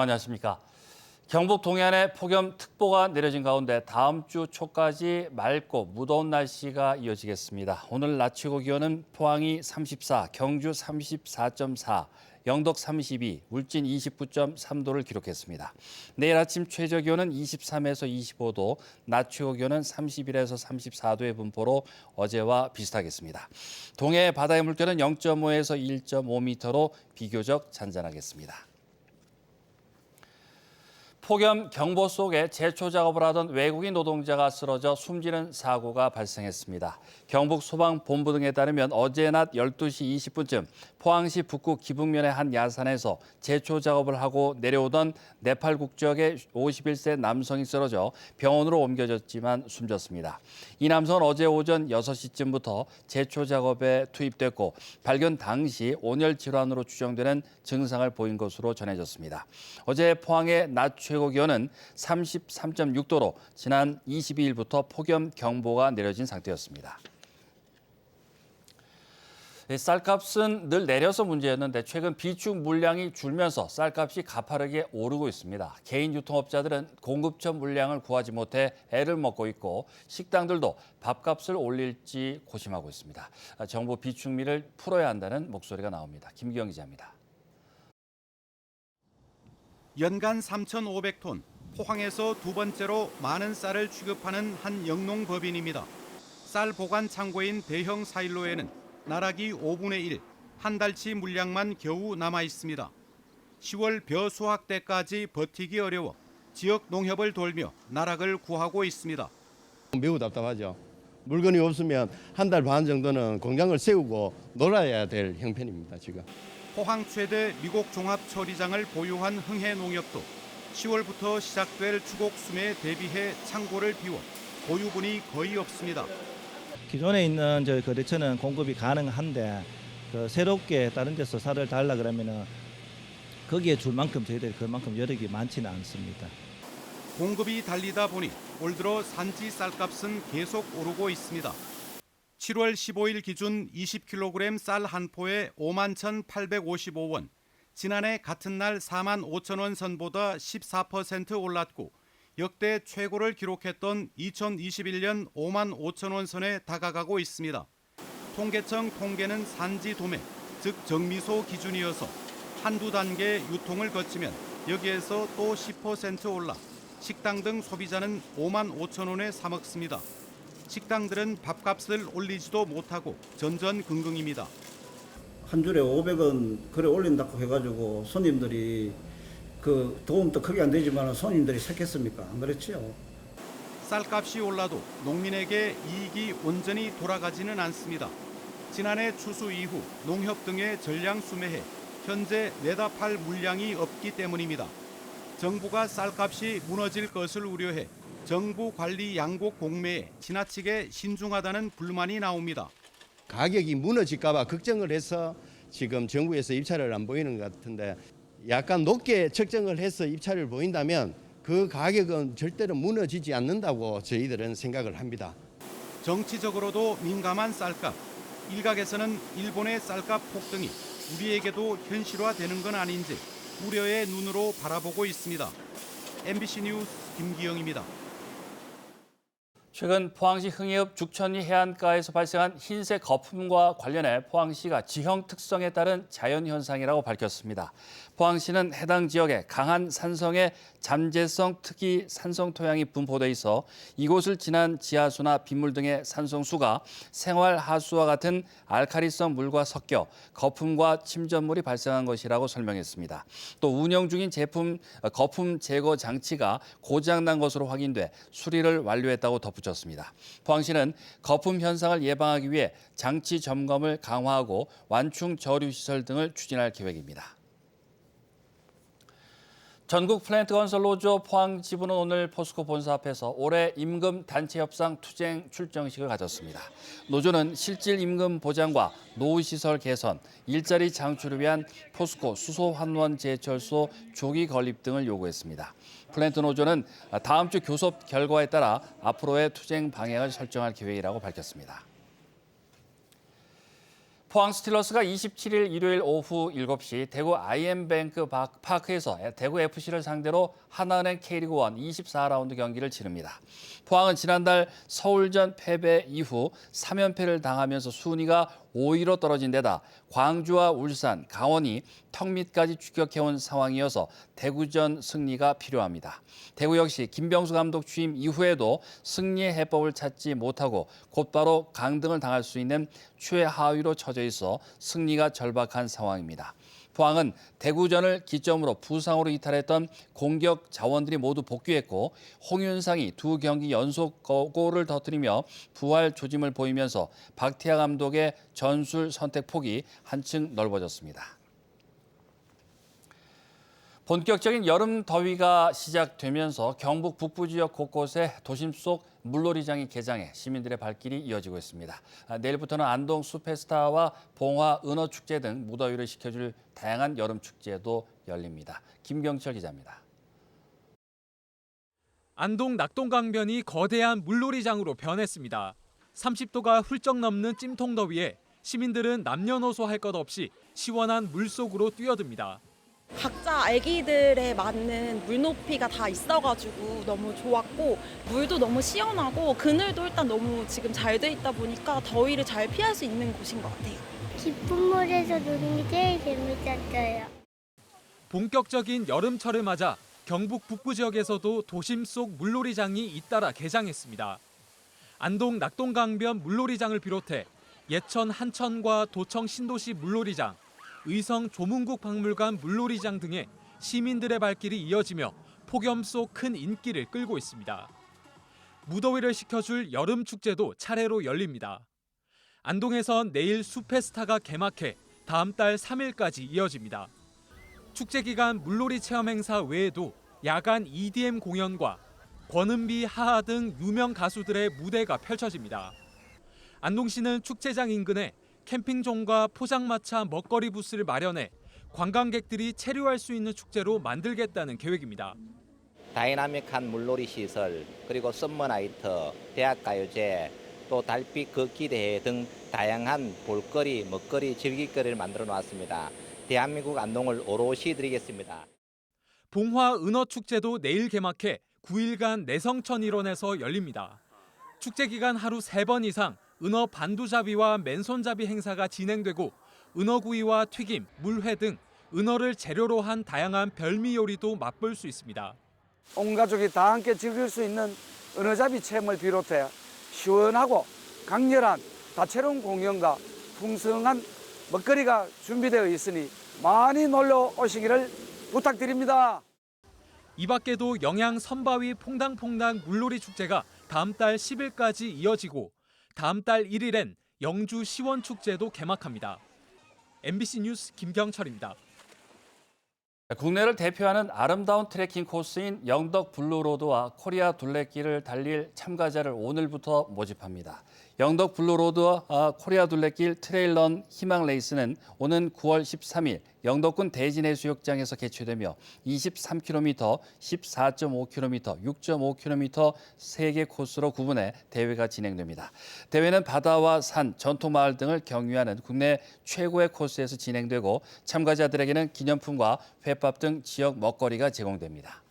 안녕하십니까. 경북 동해안에 폭염특보가 내려진 가운데 다음 주 초까지 맑고 무더운 날씨가 이어지겠습니다. 오늘 낮 최고 기온은 포항이 34, 경주 34.4, 영덕 32, 울진 29.3도를 기록했습니다. 내일 아침 최저 기온은 23에서 25도, 낮 최고 기온은 31에서 34도의 분포로 어제와 비슷하겠습니다. 동해 바다의 물결은 0.5에서 1.5m로 비교적 잔잔하겠습니다. 폭염 경보 속에 제초 작업을 하던 외국인 노동자가 쓰러져 숨지는 사고가 발생했습니다. 경북 소방본부 등에 따르면 어제 낮 12시 20분쯤 포항시 북구 기북면의 한 야산에서 제초 작업을 하고 내려오던 네팔 국적의 51세 남성이 쓰러져 병원으로 옮겨졌지만 숨졌습니다. 이 남성은 어제 오전 6시쯤부터 제초 작업에 투입됐고 발견 당시 온열 질환으로 추정되는 증상을 보인 것으로 전해졌습니다. 어제 포항의 낮 최고 기온은 33.6도로 지난 22일부터 폭염 경보가 내려진 상태였습니다. 쌀값은 늘 내려서 문제였는데 최근 비축 물량이 줄면서 쌀값이 가파르게 오르고 있습니다. 개인 유통업자들은 공급처 물량을 구하지 못해 애를 먹고 있고 식당들도 밥값을 올릴지 고심하고 있습니다. 정부 비축미를 풀어야 한다는 목소리가 나옵니다. 김기영 기자입니다. 연간 3,500톤, 포항에서 두 번째로 많은 쌀을 취급하는 한 영농법인입니다. 쌀 보관 창고인 대형 사일로에는 나락이 5분의 1, 한 달치 물량만 겨우 남아 있습니다. 10월 벼 수확 때까지 버티기 어려워 지역 농협을 돌며 나락을 구하고 있습니다. 매우 답답하죠. 물건이 없으면 한 달 반 정도는 공장을 세우고 놀아야 될 형편입니다, 지금. 포항 최대 미곡 종합 처리장을 보유한 흥해농협도 10월부터 시작될 추곡 수매에 대비해 창고를 비워 보유분이 거의 없습니다. 기존에 있는 저희 거래처는 공급이 가능한데 새롭게 다른 데서 쌀을 달라 그러면은 거기에 줄 만큼 저희들이 그만큼 여력이 많지는 않습니다. 공급이 달리다 보니 올 들어 산지 쌀값은 계속 오르고 있습니다. 7월 15일 기준 20kg 쌀 한 포에 51,855원, 지난해 같은 날 45,000원 선보다 14% 올랐고 역대 최고를 기록했던 2021년 55,000원 선에 다가가고 있습니다. 통계청 통계는 산지 도매, 즉 정미소 기준이어서 한두 단계 유통을 거치면 여기에서 또 10% 올라 식당 등 소비자는 55,000원에 사 먹습니다. 식당들은 밥값을 올리지도 못하고 전전긍긍입니다. 한 줄에 500원 그래 올린다고 해가지고 손님들이 그 도움도 크게 안 되지만 손님들이 찾겠습니까? 안 그렇지요. 쌀값이 올라도 농민에게 이익이 온전히 돌아가지는 않습니다. 지난해 추수 이후 농협 등의 전량 수매해 현재 내다 팔 물량이 없기 때문입니다. 정부가 쌀값이 무너질 것을 우려해 정부 관리 양곡 공매에 지나치게 신중하다는 불만이 나옵니다. 가격이 무너질까 봐 걱정을 해서 지금 정부에서 입찰을 안 보이는 것 같은데 약간 높게 책정을 해서 입찰을 보인다면 그 가격은 절대로 무너지지 않는다고 저희들은 생각을 합니다. 정치적으로도 민감한 쌀값. 일각에서는 일본의 쌀값 폭등이 우리에게도 현실화되는 건 아닌지 우려의 눈으로 바라보고 있습니다. MBC 뉴스 김기영입니다. 최근 포항시 흥해읍 죽천리 해안가에서 발생한 흰색 거품과 관련해 포항시가 지형 특성에 따른 자연현상이라고 밝혔습니다. 포항시는 해당 지역에 강한 산성의 잠재성 특이 산성 토양이 분포돼 있어 이곳을 지난 지하수나 빗물 등의 산성수가 생활하수와 같은 알칼리성 물과 섞여 거품과 침전물이 발생한 것이라고 설명했습니다. 또 운영 중인 제품 거품 제거 장치가 고장난 것으로 확인돼 수리를 완료했다고 덧붙였습니다. 포항시는 거품 현상을 예방하기 위해 장치 점검을 강화하고 완충 저류 시설 등을 추진할 계획입니다. 전국 플랜트 건설 노조 포항 지부는 오늘 포스코 본사 앞에서 올해 임금 단체 협상 투쟁 출정식을 가졌습니다. 노조는 실질 임금 보장과 노후 시설 개선, 일자리 창출을 위한 포스코 수소 환원 제철소 조기 건립 등을 요구했습니다. 플랜트 노조는 다음 주 교섭 결과에 따라 앞으로의 투쟁 방향을 설정할 계획이라고 밝혔습니다. 포항 스틸러스가 27일 일요일 오후 7시 대구 IM뱅크 파크에서 대구 FC를 상대로 하나은행 K리그 1 24라운드 경기를 치릅니다. 포항은 지난달 서울전 패배 이후 3연패를 당하면서 순위가 5위로 떨어진 데다 광주와 울산, 강원이 턱밑까지 추격해온 상황이어서 대구전 승리가 필요합니다. 대구 역시 김병수 감독 취임 이후에도 승리의 해법을 찾지 못하고 곧바로 강등을 당할 수 있는 최하위로 처져 있어 승리가 절박한 상황입니다. 포항은 대구전을 기점으로 부상으로 이탈했던 공격 자원들이 모두 복귀했고 홍윤상이 2경기 연속 골을 터뜨리며 부활 조짐을 보이면서 박태하 감독의 전술 선택 폭이 한층 넓어졌습니다. 본격적인 여름 더위가 시작되면서 경북 북부 지역 곳곳에 도심 속 물놀이장이 개장해 시민들의 발길이 이어지고 있습니다. 내일부터는 안동 숲페스타와 봉화 은어축제 등 무더위를 식혀줄 다양한 여름 축제도 열립니다. 김경철 기자입니다. 안동 낙동강변이 거대한 물놀이장으로 변했습니다. 30도가 훌쩍 넘는 찜통 더위에 시민들은 남녀노소 할 것 없이 시원한 물속으로 뛰어듭니다. 각자 아기들에 맞는 물높이가 다 있어가지고 너무 좋았고 물도 너무 시원하고 그늘도 일단 너무 지금 잘 돼 있다 보니까 더위를 잘 피할 수 있는 곳인 것 같아요. 깊은 물에서 노는 게 제일 재밌었어요. 본격적인 여름철을 맞아 경북 북부 지역에서도 도심 속 물놀이장이 잇따라 개장했습니다. 안동 낙동강변 물놀이장을 비롯해 예천 한천과 도청 신도시 물놀이장, 의성 조문국 박물관 물놀이장 등의 시민들의 발길이 이어지며 폭염 속 큰 인기를 끌고 있습니다. 무더위를 식혀줄 여름 축제도 차례로 열립니다. 안동에선 내일 숲페스타가 개막해 다음 달 3일까지 이어집니다. 축제 기간 물놀이 체험 행사 외에도 야간 EDM 공연과 권은비, 하하 등 유명 가수들의 무대가 펼쳐집니다. 안동시는 축제장 인근에 캠핑존과 포장마차 먹거리 부스를 마련해 관광객들이 체류할 수 있는 축제로 만들겠다는 계획입니다. 다이나믹한 물놀이 시설, 그리고 썸머나이트, 대학가요제, 또 달빛 걷기 대회 등 다양한 볼거리, 먹거리, 즐길거리를 만들어 놓았습니다. 대한민국 안동을 오롯이 드리겠습니다. 봉화 은어축제도 내일 개막해 9일간 내성천 일원에서 열립니다. 축제 기간 하루 3번 이상 은어 반두잡이와 맨손잡이 행사가 진행되고 은어구이와 튀김, 물회 등 은어를 재료로 한 다양한 별미 요리도 맛볼 수 있습니다. 온 가족이 다 함께 즐길 수 있는 은어잡이 체험을 비롯해 시원하고 강렬한 다채로운 공연과 풍성한 먹거리가 준비되어 있으니 많이 놀러 오시기를 부탁드립니다. 이 밖에도 영양 선바위 퐁당퐁당 물놀이 축제가 다음 달 10일까지 이어지고 다음 달 1일엔 영주 시원축제도 개막합니다. MBC 뉴스 김경철입니다. 국내를 대표하는 아름다운 트레킹 코스인 영덕 블루로드와 코리아 둘레길을 달릴 참가자를 오늘부터 모집합니다. 영덕 블루로드와 코리아 둘레길 트레일런 희망 레이스는 오는 9월 13일 영덕군 대진해수욕장에서 개최되며 23km, 14.5km, 6.5km 3개 코스로 구분해 대회가 진행됩니다. 대회는 바다와 산, 전통마을 등을 경유하는 국내 최고의 코스에서 진행되고 참가자들에게는 기념품과 횟밥 등 지역 먹거리가 제공됩니다.